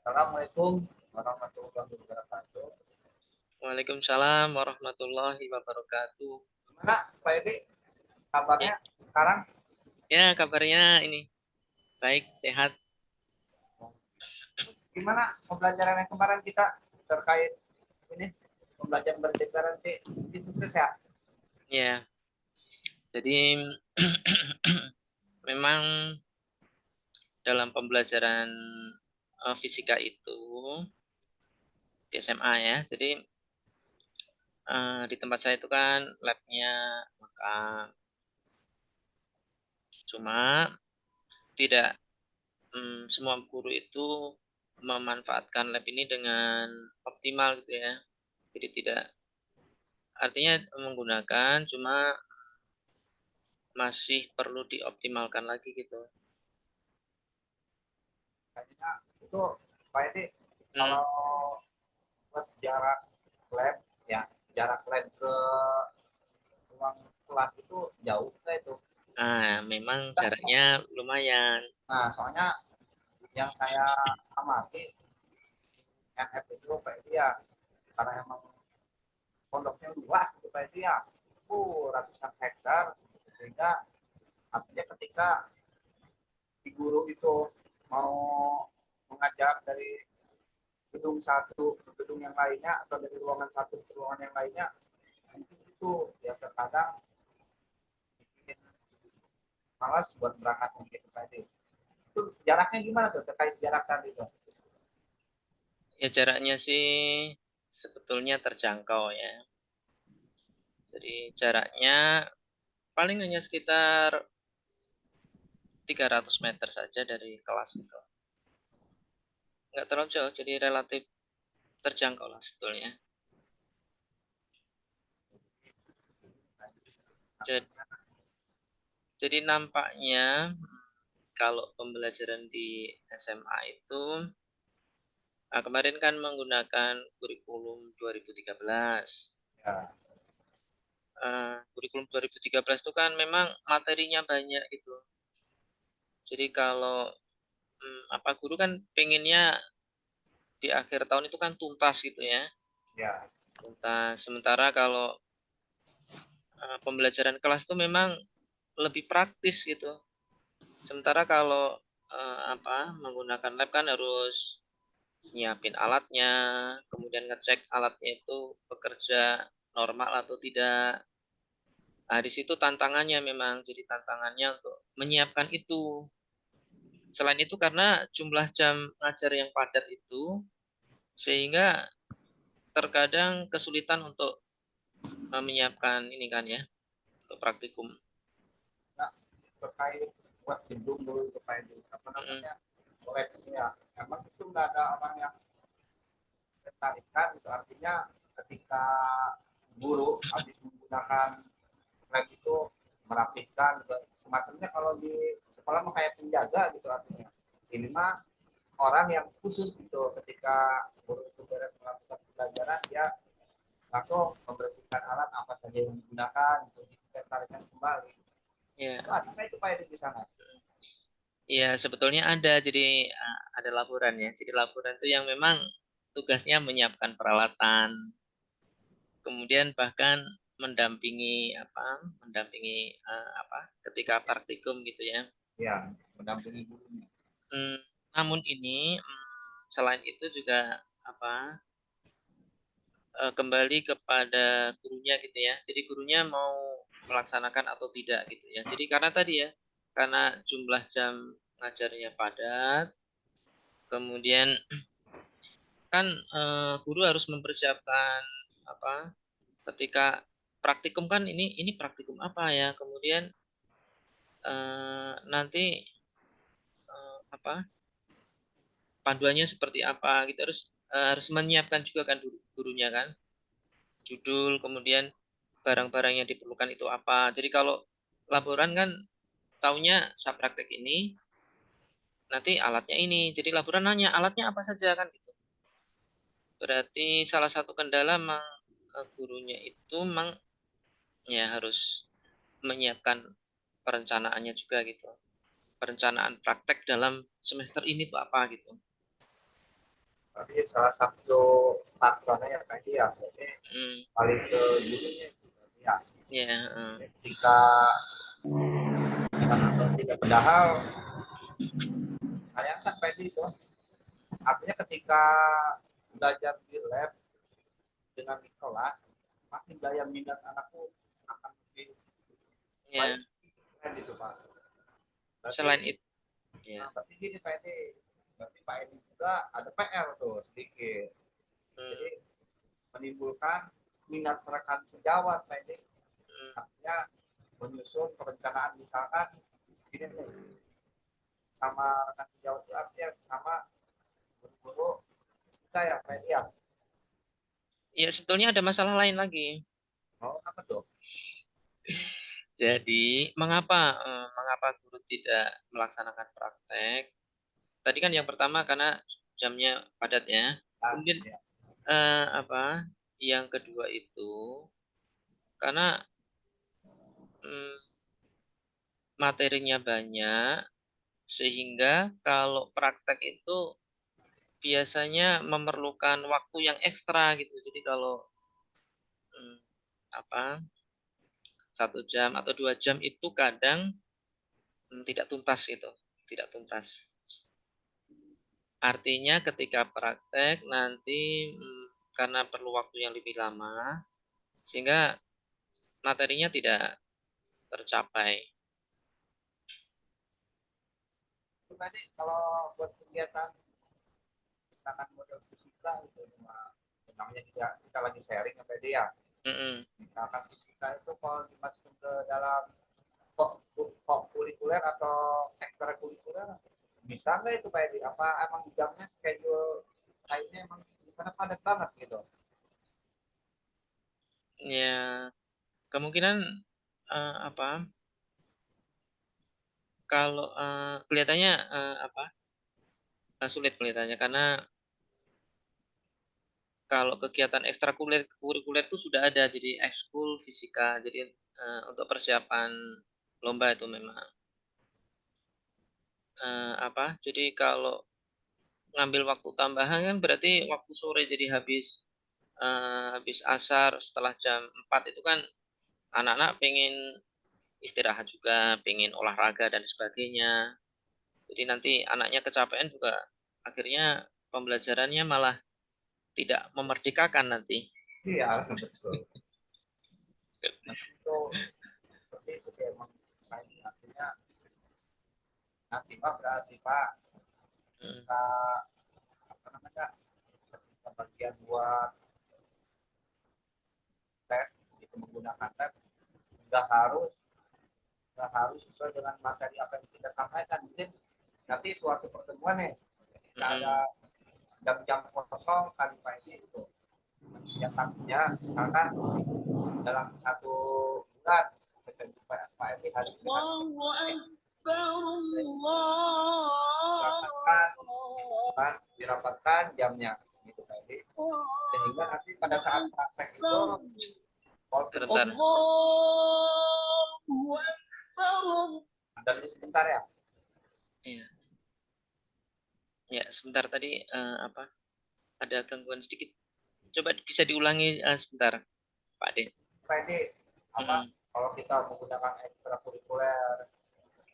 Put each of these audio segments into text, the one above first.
Assalamualaikum warahmatullahi wabarakatuh. Waalaikumsalam warahmatullahi wabarakatuh. Gimana Pak Edi Ya, kabarnya sekarang? ya, kabarnya ini baik, sehat. Terus gimana pembelajaran yang kemarin kita terkait ini pembelajaran berdeklaransi mungkin sukses ya? Ya, jadi memang dalam pembelajaran fisika itu di SMA ya. Jadi di tempat saya itu kan labnya maka cuma tidak semua guru itu memanfaatkan lab ini dengan optimal gitu ya. Jadi tidak artinya menggunakan cuma masih perlu dioptimalkan lagi gitu. Kayaknya itu Pak Edi Hmm. kalau buat jarak lab ya jarak lab ke ruang kelas itu jauh nggak itu? Nah, memang jaraknya lumayan. Nah soalnya yang saya amati NF itu Pak Edi ya karena emang pondoknya luas gitu Pak Edi ya, ratusan hektar sehingga artinya ketika si guru itu mau mengajak dari gedung satu ke gedung yang lainnya atau dari ruangan satu ke ruangan yang lainnya, mungkin itu ya terkadang bikin malas buat berangkat mungkin tadi. Itu jaraknya gimana tuh terkait jarak tadi tuh? Ya jaraknya sih sebetulnya terjangkau ya. Jadi jaraknya paling hanya sekitar 300 meter saja dari kelas itu. Nggak terlalu jauh, jadi relatif terjangkau lah sebetulnya. Jadi, jadi nampaknya kalau pembelajaran di SMA itu kemarin kan menggunakan kurikulum 2013. Ya, Kurikulum 2013 itu kan memang materinya banyak gitu. Jadi kalau apa guru kan pengennya di akhir tahun itu kan tuntas gitu ya, ya, tuntas. Sementara kalau pembelajaran kelas itu memang lebih praktis gitu. Sementara kalau apa menggunakan lab kan harus nyiapin alatnya, kemudian ngecek alatnya itu bekerja normal atau tidak. Nah, di situ tantangannya memang jadi tantangannya untuk menyiapkan itu. Selain itu karena jumlah jam ngajar yang padat itu sehingga terkadang kesulitan untuk menyiapkan ini kan ya untuk praktikum. nah, terkait buat gedung dulu terkait apa Mm-mm. namanya koleksi ya, emang itu nggak ada orang yang detariskan itu artinya ketika guru habis menggunakan lab itu merapikan gitu. Semacamnya kalau di sekolah mah kayak penjaga gitu artinya ini mah orang yang khusus gitu ketika guru itu beres melakukan pembelajaran dia langsung membersihkan alat apa saja yang digunakan untuk diinventariskan kembali itu Ya, artinya itu kayak di sana. ya sebetulnya ada jadi ada laporan ya. Jadi laporan itu yang memang tugasnya menyiapkan peralatan, kemudian bahkan mendampingi apa ketika praktikum gitu ya. Ya, mendampingi gurunya. Hmm, namun ini selain itu juga apa kembali kepada gurunya gitu ya. Jadi gurunya mau melaksanakan atau tidak gitu ya. Jadi karena tadi ya, karena jumlah jam ngajarnya padat, kemudian kan guru harus mempersiapkan apa ketika praktikum kan ini praktikum apa ya, kemudian nanti apa panduannya seperti apa gitu harus menyiapkan juga kan gurunya kan judul kemudian barang-barang yang diperlukan itu apa. Jadi kalau laporan kan taunya saya praktek ini, nanti alatnya ini. Jadi laporan nanya alatnya apa saja kan gitu. Berarti salah satu kendala memang gurunya itu memang ya harus menyiapkan perencanaannya juga gitu. Perencanaan praktek dalam semester ini tuh apa gitu. Tapi salah satu faktornya ya Pak ya, jadi Hmm, paling ke gurunya gitu. Ya, ya, ketika kita nonton tidak padahal sayang kan Pak itu. Artinya ketika belajar di lab dengan di kelas, pasti daya minat anakku akan lebih ya. baik kan gitu Pak. Berarti, Selain itu, ya. nah, berarti gini Pak Edi, berarti Pak Edi juga ada PR tuh sedikit. Hmm, Jadi menimbulkan minat rekan sejawat Pak Edi. hmm. Artinya menyusun perencanaan misalkan gini nih, sama rekan sejawat itu artinya sama guru-guru kita ya Pak Edi ya. Ya, sebetulnya ada masalah lain lagi. Oh apa tuh? Jadi, mengapa guru tidak melaksanakan praktek? Tadi kan yang pertama karena jamnya padat ya. Ah, Kemudian ya. apa? Yang kedua itu karena mm, materinya banyak sehingga kalau praktek itu biasanya memerlukan waktu yang ekstra gitu. Jadi kalau mm, apa 1 jam atau 2 jam itu kadang tidak tuntas itu, tidak tuntas. Artinya ketika praktek nanti karena perlu waktu yang lebih lama, sehingga materinya tidak tercapai. Itu tadi kalau buat kegiatan misalkan model fisika itu namanya juga kita lagi sharing apa dia. Mm-mm. Misalkan fisika itu kalau dimasukkan ke dalam kok kurikuler atau ekstrakurikuler bisa nggak itu Pak Edi? Apa emang jamnya schedule lainnya emang di sana padat banget gitu? Ya, kemungkinan apa? Kalau kelihatannya apa? Sulit kelihatannya karena kalau kegiatan ekstrakurikuler itu sudah ada, jadi ekskul fisika, jadi untuk persiapan lomba itu memang apa? Jadi kalau ngambil waktu tambahan kan berarti waktu sore jadi habis asar setelah jam 4 itu kan anak-anak pengen istirahat juga, pengen olahraga dan sebagainya. Jadi nanti anaknya kecapean juga akhirnya pembelajarannya malah tidak memerdekakan nanti. Iya betul. Nah, itu seperti itu sih emang artinya nanti Pak berarti Pak Hmm, kita apa namanya kita bagian buat tes itu menggunakan tes nggak nggak harus sesuai dengan materi apa yang kita sampaikan mungkin nanti suatu pertemuan nih ketika ada hmm, jam-jam kosong kali Pak ini itu yang satunya misalkan dalam 1 bulan kita jumpa Pak ini hari ini dirapatkan kan dirapatkan jamnya gitu Pak ini sehingga nanti pada saat praktek itu kalau Sebentar. ada dulu sebentar ya. Iya. Ya, sebentar tadi apa? Ada gangguan sedikit. Coba bisa diulangi sebentar, Pak De. Pak ini apa Mm-mm. kalau kita menggunakan ekstrakurikuler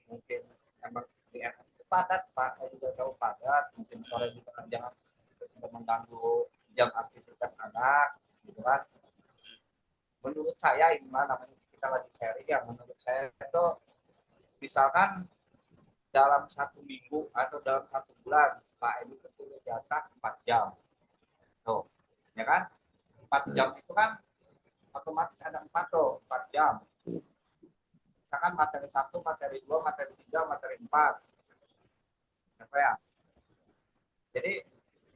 mungkin emang di FF itu padat Pak, saya juga tahu padat, mungkin sore Mm-mm. juga jangan sudah mengganggu jam aktivitas anak, gitu kan. Menurut saya ini mah namanya kita lagi sharing ya, menurut saya itu misalkan dalam 1 minggu atau dalam 1 bulan Pak Edi itu punya jatah 4 jam, tuh, ya kan? 4 jam itu kan otomatis ada 4 tuh, 4 jam. Misalkan materi 1, materi 2, materi 3, materi 4, apa ya? Jadi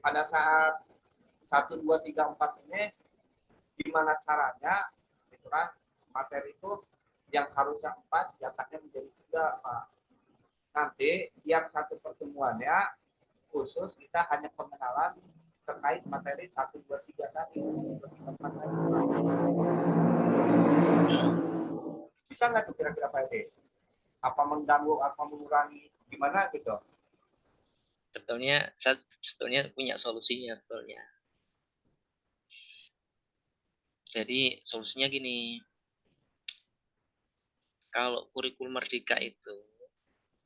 pada saat 1, 2, 3, 4 ini gimana caranya gitu kan materi itu yang harusnya 4 jatahnya menjadi 3 Pak. Nanti yang satu pertemuannya khusus kita hanya pengenalan terkait materi 1, 2, 3 tadi 1, 2, 3, 4 tadi. Bisa nggak tuh kira-kira Pak Edi? Apa mengganggu apa mengurangi gimana gitu? saya sebetulnya punya solusinya sebetulnya. Jadi solusinya gini, kalau kurikulum merdeka itu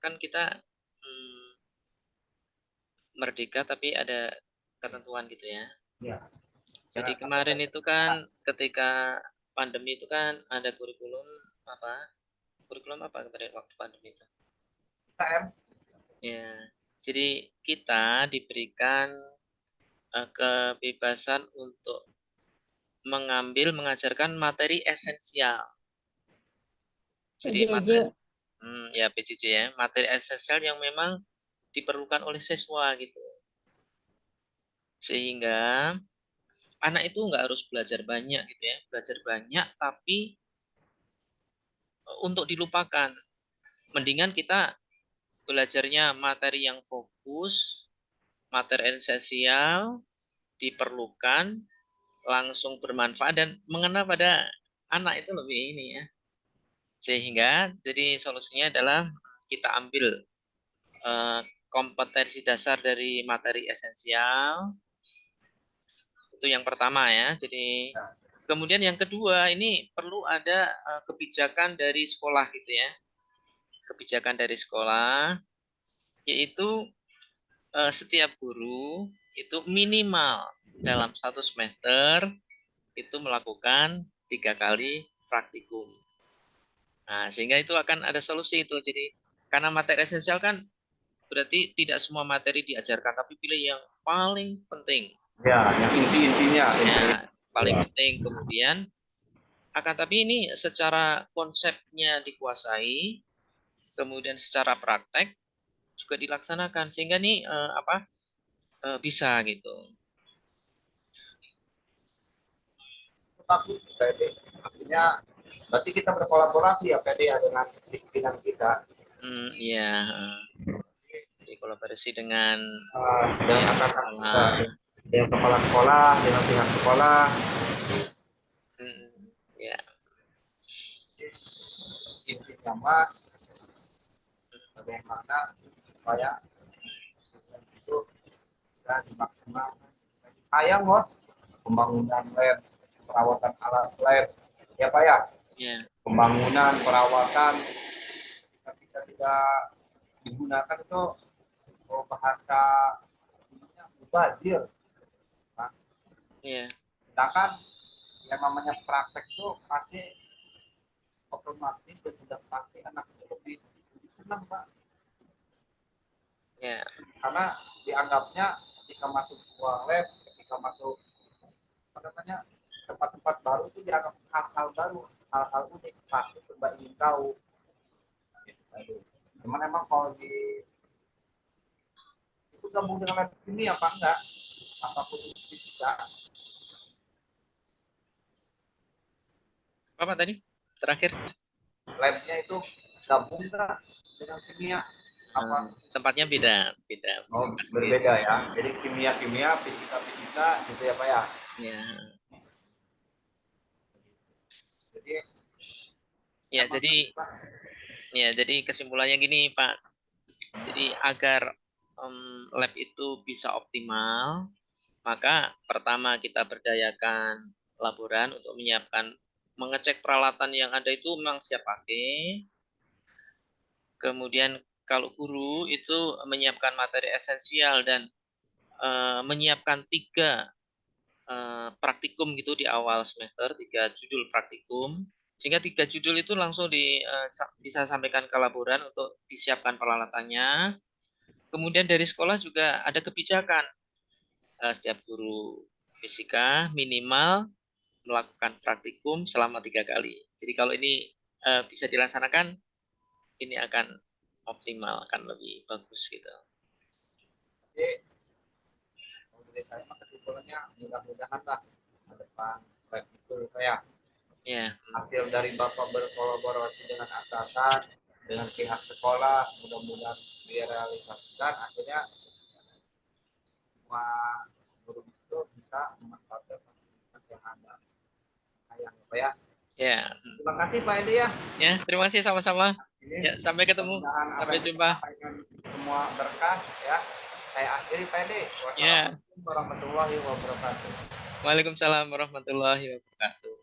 kan kita merdeka tapi ada ketentuan gitu ya. Ya. Jadi Jangan sampai kemarin itu kan ketika pandemi itu kan ada kurikulum kemarin waktu pandemi itu. KM. Ya, jadi kita diberikan kebebasan untuk mengajarkan materi esensial. Jadi PJJ. ya PJJ ya, materi esensial yang memang diperlukan oleh siswa gitu. Sehingga anak itu nggak harus belajar banyak gitu ya, belajar banyak tapi untuk dilupakan. Mendingan kita belajarnya materi yang fokus, materi esensial, diperlukan, langsung bermanfaat dan mengena pada anak itu lebih ini ya. Sehingga jadi solusinya adalah kita ambil kompetensi dasar dari materi esensial. Itu yang pertama ya. Jadi kemudian yang kedua ini perlu ada kebijakan dari sekolah gitu ya. Kebijakan dari sekolah yaitu setiap guru itu minimal dalam 1 semester itu melakukan 3 kali praktikum. Nah, sehingga itu akan ada solusi itu. Jadi karena materi esensial kan berarti tidak semua materi diajarkan, tapi pilih yang paling penting. Ya, yang inti-intinya. Ya, paling penting. Kemudian akan tapi ini secara konsepnya dikuasai, kemudian secara praktek juga dilaksanakan sehingga nih bisa gitu. Bagus, PD. Artinya berarti kita berkolaborasi ya PD ya dengan pimpinan kita. Iya. Dikolaborasi dengan atasan kita, dengan kepala sekolah, dengan pihak sekolah. Ya. Intinya mah bagaimana supaya itu bisa dimaksimalkan. Sayang loh pembangunan lab, perawatan alat lab, ya Pak ya. Yeah. Pembangunan, perawatan, kita tidak digunakan itu bahasa mubazir. Nah, sedangkan yang namanya praktek itu pasti otomatis dan sudah pasti anak itu lebih senang Pak. Yeah. Karena dianggapnya ketika masuk ruang lab, ketika masuk tempat-tempat baru itu dianggap hal-hal baru, hal-hal unik, pasti serba ingin tahu. Cuman emang kalau di itu gabung dengan lab ini apa enggak? Apa khusus fisika? Apa tadi? Terakhir. Labnya itu gabung enggak dengan kimia? Apa tempatnya beda. Oh, berbeda ya. Jadi kimia, fisika gitu ya Pak ya. Ya. Jadi kesimpulannya gini Pak. Jadi agar lab itu bisa optimal, maka pertama kita berdayakan laboran untuk mengecek peralatan yang ada itu memang siap pakai. Kemudian kalau guru itu menyiapkan materi esensial dan menyiapkan 3 praktikum gitu di awal semester, 3 judul praktikum, sehingga 3 judul itu langsung bisa sampaikan ke laboran untuk disiapkan peralatannya. Kemudian dari sekolah juga ada kebijakan setiap guru fisika minimal melakukan praktikum selama 3 kali. Jadi kalau ini bisa dilaksanakan, ini akan optimal, akan lebih bagus gitu. Jadi dari saya kesimpulannya mudah-mudahan lah ke depan lab itu kayak hasil dari Bapak berkolaborasi dengan atasan, dengan pihak sekolah, mudah-mudahan direalisasikan, akhirnya semua guru itu bisa memanfaatkan fasilitas yang ada. Sayang Pak ya. Ya. Terima kasih Pak Edi ya. Ya, terima kasih sama-sama. Ya, sampai ketemu. Sampai jumpa. Semua berkah ya. Saya akhiri Pak Edi. Ya, Wassalamualaikum warahmatullahi wabarakatuh. Waalaikumsalam warahmatullahi wabarakatuh.